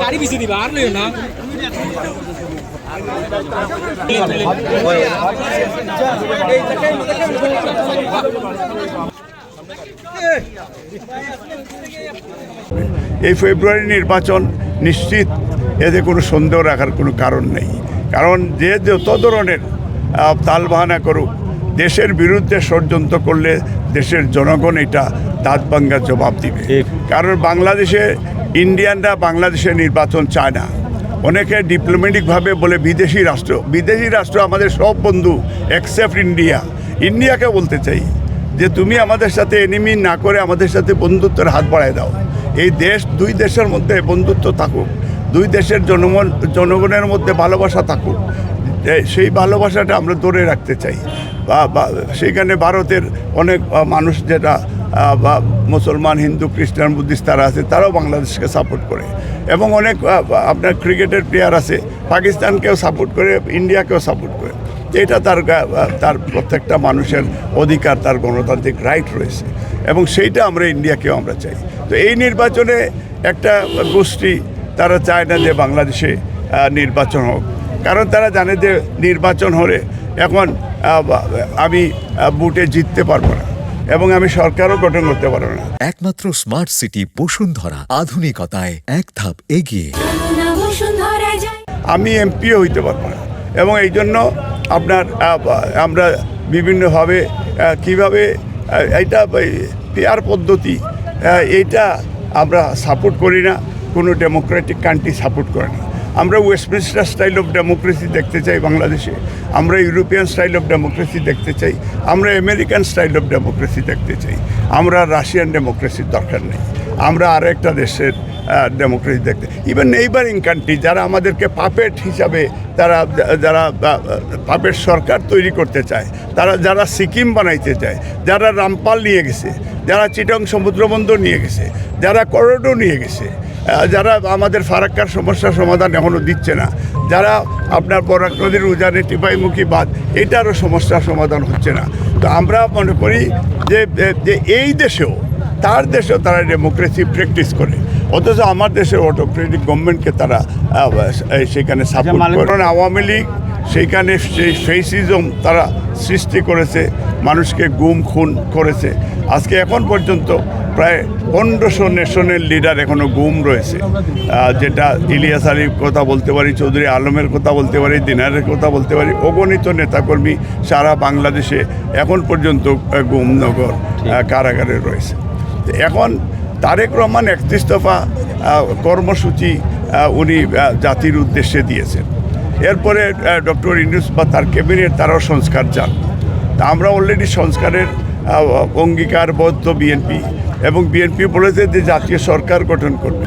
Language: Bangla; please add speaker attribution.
Speaker 1: গাড়ি পিছিয়ে দিবা আর লইও না।
Speaker 2: এই ফেব্রুয়ারি নির্বাচন নিশ্চিত, এতে কোনো সন্দেহ রাখার কোনো কারণ নেই। কারণ যে যত ধরনের তালবাহানা করুক, দেশের বিরুদ্ধে ষড়যন্ত্র করলে দেশের জনগণ এটা দাঁত ভাঙ্গা জবাব দিবে। কারণ বাংলাদেশে ইন্ডিয়ানরা বাংলাদেশে নির্বাচন চায় না। অনেকে ডিপ্লোম্যাটিকভাবে বলে বিদেশি রাষ্ট্র আমাদের সব বন্ধু এক্সেপ্ট ইন্ডিয়া। ইন্ডিয়াকে বলতে চাই যে তুমি আমাদের সাথে এনিমি না করে আমাদের সাথে বন্ধুত্বের হাত বাড়ায় দাও। এই দেশ, দুই দেশের মধ্যে বন্ধুত্ব থাকুক, দুই দেশের জনগণের মধ্যে ভালোবাসা থাকুক, সেই ভালোবাসাটা আমরা ধরে রাখতে চাই। বা সেইখানে ভারতের অনেক মানুষ, যেটা বা মুসলমান, হিন্দু, খ্রিস্টান, বুদ্ধিস্ট তারা আছে, তারাও বাংলাদেশকে সাপোর্ট করে। এবং অনেক আপনার ক্রিকেটের প্লেয়ার আছে, পাকিস্তানকেও সাপোর্ট করে, ইন্ডিয়াকেও সাপোর্ট করে। এটা তার প্রত্যেকটা মানুষের অধিকার, তার গণতান্ত্রিক রাইট রয়েছে, এবং সেইটা আমরা ইন্ডিয়াকেও আমরা চাই। তো এই নির্বাচনে একটা গোষ্ঠী তারা চায় না যে বাংলাদেশে নির্বাচন হোক, কারণ তারা জানে যে নির্বাচন হলে এখন আমি ভোটে জিততে পারবো না এবং আমি সরকারও গঠন করতে পারবো না।
Speaker 3: একমাত্র স্মার্ট সিটি বসুন্ধরা, আধুনিকতায় এক ধাপ এগিয়ে।
Speaker 2: আমি এমপিও হইতে পারবো না, এবং এই জন্য আমরা বিভিন্নভাবে কিভাবে এইটা পেয়ার পদ্ধতি, এইটা আমরা সাপোর্ট করি না। কোনো ডেমোক্রেটিক কান্ট্রি সাপোর্ট করে না। আমরা ওয়েস্টমিনস্টার স্টাইল অফ ডেমোক্রেসি দেখতে চাই বাংলাদেশে, আমরা ইউরোপিয়ান স্টাইল অফ ডেমোক্রেসি দেখতে চাই, আমরা আমেরিকান স্টাইল অফ ডেমোক্রেসি দেখতে চাই। আমরা রাশিয়ান ডেমোক্রেসির দরকার নেই, আমরা আরেকটা দেশের ডেমোক্রেসি দেখতে। ইভেন নেইবারিং কান্ট্রি যারা আমাদেরকে পাপেট হিসাবে, যারা পাপেট সরকার তৈরি করতে চায়, যারা সিকিম বানাইতে চায়, যারা রামপাল নিয়ে গেছে, যারা চিটং সমুদ্রবন্দর নিয়ে গেছে, যারা করিডোর নিয়ে গেছে, যারা আমাদের ফারাক্কার সমস্যার সমাধান এখনও দিচ্ছে না, যারা আপনার বরাক নদীর উজানে টিপাইমুখী বাঁধ, এটারও সমস্যার সমাধান হচ্ছে না। তো আমরা মনে করি যে এই দেশেও, তার দেশেও তারা ডেমোক্রেসি প্র্যাকটিস করে, অথচ আমার দেশের অটোক্রেটিক গভর্নমেন্টকে তারা সেখানে সাপোর্ট করে। কারণ আওয়ামী লীগ সেইখানে সেই ফেসিজম তারা সৃষ্টি করেছে, মানুষকে গুম খুন করেছে। আজকে এখন পর্যন্ত প্রায় 1500 ন্যাশনাল লিডার এখনও গুম রয়েছে, যেটা ইলিয়াস আলীর কথা বলতে পারি, চৌধুরী আলমের কথা বলতে পারি, দিনারের কথা বলতে পারি। অগণিত নেতাকর্মী সারা বাংলাদেশে এখন পর্যন্ত গুমনগর কারাগারে রয়েছে। এখন তারেক রহমান 31 দফা কর্মসূচি উনি জাতির উদ্দেশ্যে দিয়েছেন। এরপরে ডক্টর ইউনূস বা তার ক্যাবিনেট, তারাও সংস্কার চান। তা আমরা অলরেডি সংস্কারের অঙ্গীকারবদ্ধ বিএনপি, এবং বিএনপি বলেছে যে জাতীয় সরকার গঠন করবে।